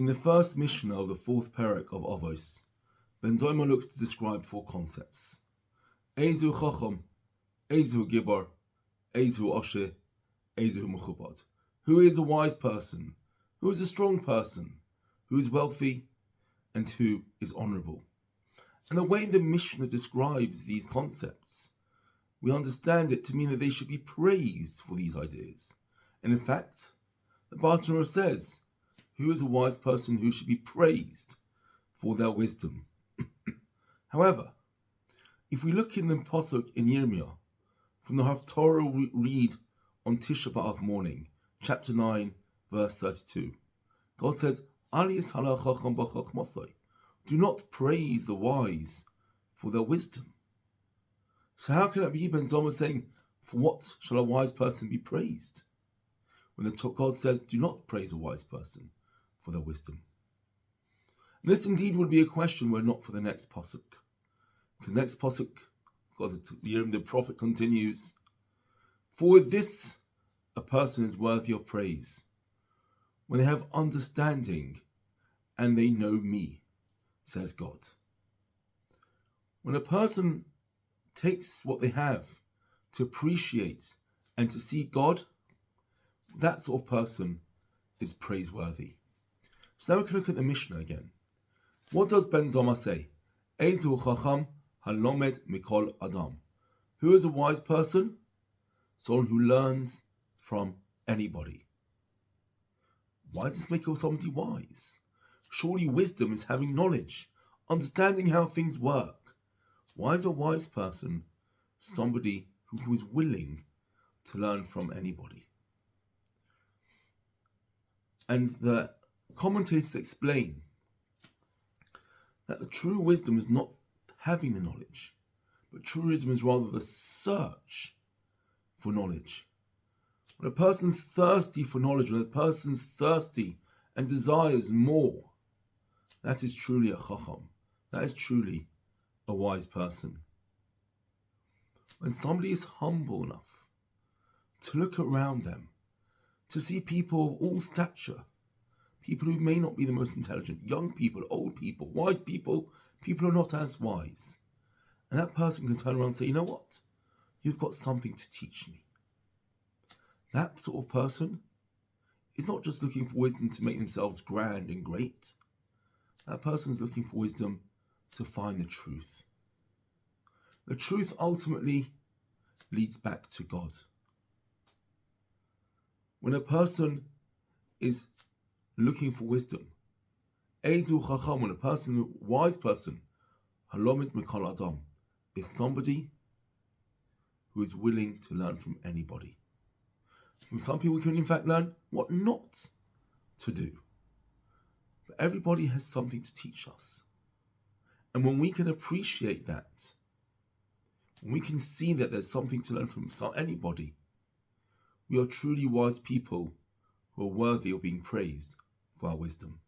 In the first Mishna of the fourth parak of Avot, Ben Zoma looks to describe four concepts: Ezehu Chacham, Ezehu Gibor, Ezehu Oshe, Ezehu Mechubad. Who is a wise person? Who is a strong person? Who is wealthy? And who is honourable? And the way the Mishna describes these concepts, we understand it to mean that they should be praised for these ideas. And in fact, the Bartanura says, who is a wise person who should be praised for their wisdom? However, if we look in the Pasuk in Yirmiyah, from the Haftorah we read on Tisha B'Av morning, chapter 9, verse 32, God says, Aliyas hala chacham b'chachmasai. Do not praise the wise for their wisdom. So how can it be Ben Zoma saying, for what shall a wise person be praised? When God says, do not praise a wise person for their wisdom. And this indeed would be a question were not for the next pasuk. The next pasuk, the prophet continues, for with this a person is worthy of praise, when they have understanding and they know me, says God. When a person takes what they have to appreciate and to see God, that sort of person is praiseworthy. So now we can look at the Mishnah again. What does Ben Zoma say? Ezehu Chacham halomed mikol adam. Who is a wise person? Someone who learns from anybody. Why does this make somebody wise? Surely wisdom is having knowledge, understanding how things work. Why is a wise person somebody who is willing to learn from anybody? And the commentators explain that the true wisdom is not having the knowledge, but true wisdom is rather the search for knowledge. When a person's thirsty for knowledge, when a person's thirsty and desires more, that is truly a chacham. That is truly a wise person. When somebody is humble enough to look around them, to see people of all stature, people who may not be the most intelligent, young people, old people, wise people, people who are not as wise. And that person can turn around and say, you know what? You've got something to teach me. That sort of person is not just looking for wisdom to make themselves grand and great. That person is looking for wisdom to find the truth. The truth ultimately leads back to God. When a person is looking for wisdom, Ezehu Chacham, when a wise person, halomid mikol adam, is somebody who is willing to learn from anybody. From some people we can in fact learn what not to do. But everybody has something to teach us. And when we can appreciate that, when we can see that there's something to learn from anybody, we are truly wise people who are worthy of being praised for our wisdom.